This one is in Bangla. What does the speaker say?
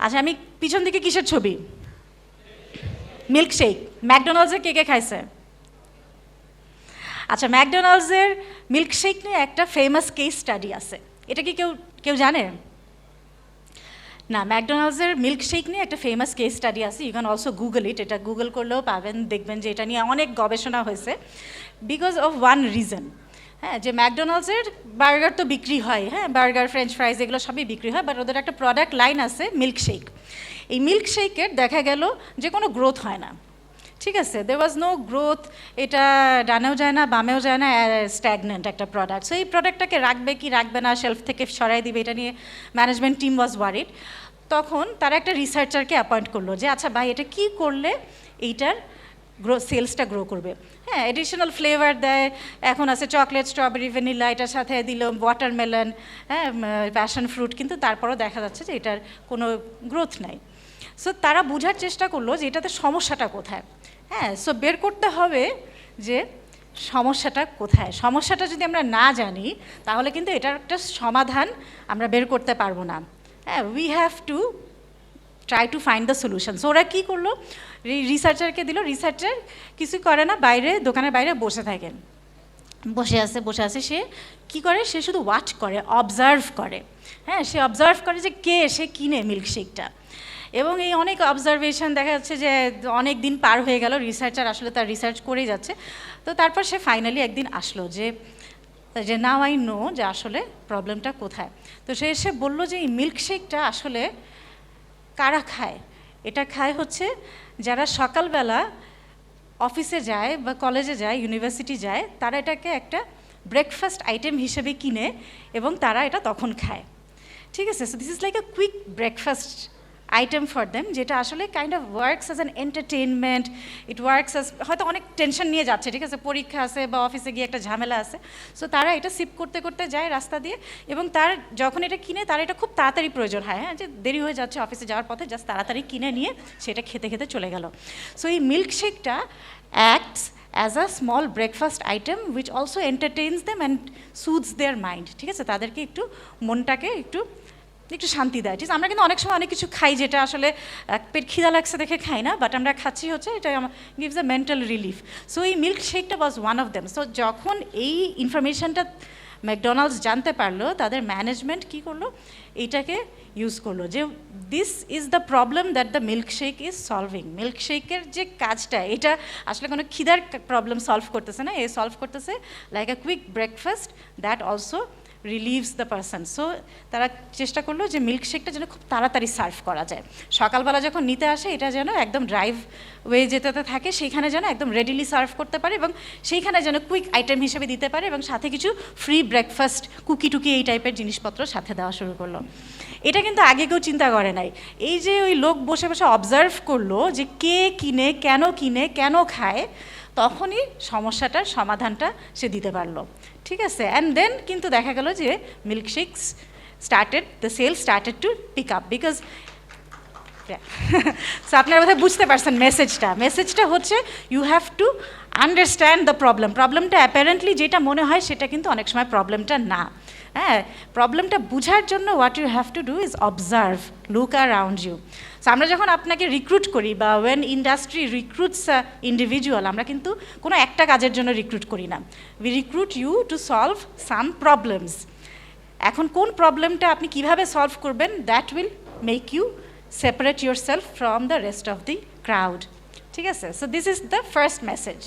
আচ্ছা, আমি পিছন দিকে কিসের ছবি? মিল্কশেক। ম্যাকডোনাল্ডসের কে কে খাইছে? আচ্ছা, ম্যাকডোনাল্ডসের মিল্কশেক নিয়ে একটা ফেমাস কেস স্টাডি আছে, এটা কি কেউ কেউ জানে? না, ম্যাকডোনাল্ডসের মিল্কশেক নিয়ে একটা ফেমাস কেস স্টাডি আছে, ইউ ক্যান অলসো গুগল ইট, এটা গুগল করলেও পাবেন, দেখবেন যে এটা নিয়ে অনেক গবেষণা হয়েছে বিকজ অফ ওয়ান রিজন। হ্যাঁ, যে ম্যাকডোনাল্ডসের বার্গার তো বিক্রি হয়, হ্যাঁ, বার্গার ফ্রেঞ্চ ফ্রাইজ এগুলো সবই বিক্রি হয়, বাট ওদের একটা প্রোডাক্ট লাইন আছে মিল্কশেক। এই মিল্কশেকের দেখা গেল যে কোনো গ্রোথ হয় না, ঠিক আছে, দেয়ার ওয়াজ নো গ্রোথ, এটা ডানেও যায় না বামেও যায় না, স্ট্যাগনেন্ট একটা প্রোডাক্ট। সো এই প্রোডাক্টটাকে রাখবে কি রাখবে না, শেলফ থেকে সরাই দিবে, এটা নিয়ে ম্যানেজমেন্ট টিম ওয়াজ ওয়ারিড। তখন তারা একটা রিসার্চারকে অ্যাপয়েন্ট করলো যে আচ্ছা ভাই, এটা কি করলে এইটার সেলসটা গ্রো করবে। হ্যাঁ, এডিশনাল ফ্লেভার দেয়, এখন আছে চকলেট, স্ট্রবেরি, ভ্যানিলা, এটার সাথে দিল ওয়াটারমেলন, হ্যাঁ, প্যাশন ফ্রুট, কিন্তু তারপরও দেখা যাচ্ছে যে এটার কোনো গ্রোথ নাই। সো তারা বোঝার চেষ্টা করলো যে এটাতে সমস্যাটা কোথায়। হ্যাঁ, সো বের করতে হবে যে সমস্যাটা কোথায়। সমস্যাটা যদি আমরা না জানি তাহলে কিন্তু এটার একটা সমাধান আমরা বের করতে পারবো না। হ্যাঁ, we have to try to find the solution. So ওরা কী করলো, রিসার্চারকে দিল, রিসার্চার কিছু করে না, বাইরে দোকানের বাইরে বসে থাকেন, বসে আছে, সে কি করে, সে শুধু ওয়াচ করে, অবজার্ভ করে। হ্যাঁ, সে অবজার্ভ করে যে কে এসে কিনে মিল্কশেকটা, এবং এই অনেক অবজারভেশন দেখা যাচ্ছে যে অনেক দিন পার হয়ে গেল, রিসার্চার আসলে তার রিসার্চ করেই যাচ্ছে। তো তারপর সে ফাইনালি একদিন আসলো যে নাও আই নো যে আসলে প্রবলেমটা কোথায়। তো সে এসে বললো যে এই মিল্কশেকটা আসলে কারা খায়? এটা খায় হচ্ছে যারা সকালবেলা অফিসে যায় বা কলেজে যায়, ইউনিভার্সিটি যায়, তারা এটাকে একটা ব্রেকফাস্ট আইটেম হিসেবে কিনে এবং তারা এটা তখন খায়, ঠিক আছে। So this is like a quick breakfast item for them, যেটা আসলে kind of works as an entertainment, it works as, হয়তো অনেক টেনশন নিয়ে যাচ্ছে, ঠিক আছে, পরীক্ষা আছে বা অফিসে গিয়ে একটা ঝামেলা আছে, সো তারা এটা সিপ করতে করতে যায় রাস্তা দিয়ে, এবং তার যখন এটা কিনে তার এটা খুব তাড়াতাড়ি প্রয়োজন হয়, হ্যাঁ, যে দেরি হয়ে যাচ্ছে অফিসে যাওয়ার পথে, জাস্ট তাড়াতাড়ি কিনে নিয়ে সেটা খেতে খেতে চলে গেল। সো এই মিল্কশেকটা acts as a small breakfast item which also entertains them and soothes their mind, ঠিক আছে, তাদেরকে একটু মনটাকে একটু শান্তি দেয়। ঠিক আছে, আমরা কিন্তু অনেক সময় অনেক কিছু খাই যেটা আসলে পেট খিদা লাগছে দেখে খাই না, বাট আমরা খাচ্ছি হচ্ছে এটা gives a mental relief. So এই মিল্কশেকটা was one of them. So যখন এই ইনফরমেশনটা ম্যাকডোনাল্ডস জানতে পারলো, তাদের ম্যানেজমেন্ট কী করলো, এইটাকে ইউজ করলো যে this is the problem that the milkshake is solving. মিল্কশেকের যে কাজটা, এটা আসলে কোনো খিদার প্রবলেম সলভ করতেছে না, এ সলভ করতেছে like a quick breakfast that also relieves the person. So তারা চেষ্টা করলো যে মিল্কশেকটা যেন খুব তাড়াতাড়ি সার্ভ করা যায়, সকালবেলা যখন নিতে আসে এটা যেন একদম ড্রাইভ ওয়ে যেতে থাকে, সেইখানে যেন একদম রেডিলি সার্ভ করতে পারে, এবং সেইখানে যেন কুইক আইটেম হিসেবে দিতে পারে, এবং সাথে কিছু ফ্রি ব্রেকফাস্ট কুকি টুকি এই টাইপের জিনিসপত্র সাথে দেওয়া শুরু করলো। এটা কিন্তু আগে কেউ চিন্তা করে নাই। এই যে ওই লোক বসে বসে অবজার্ভ করলো যে কে কিনে, কেন খায়, তখনই সমস্যাটার সমাধানটা সে দিতে পারলো, ঠিক আছে। অ্যান্ড দেন কিন্তু দেখা গেল যে milkshakes the sale started to pick up because so আপনারা বোধহয় বুঝতে পারছেন মেসেজটা হচ্ছে you have to understand the প্রবলেমটা অ্যাপারেন্টলি যেটা মনে হয় সেটা কিন্তু অনেক সময় প্রবলেমটা না। হ্যাঁ, প্রবলেমটা বোঝার জন্য what you have to do is observe, look around you. So আমরা যখন আপনাকে রিক্রুট করি বা ওয়েন ইন্ডাস্ট্রি রিক্রুটস ইন্ডিভিজুয়াল, আমরা কিন্তু কোনো একটা কাজের জন্য রিক্রুট করি না, we recruit you to solve some problems. এখন কোন প্রবলেমটা আপনি কিভাবে সলভ করবেন, that will make you separate yourself from the rest of the crowd, ঠিক আছে। So this is the first message.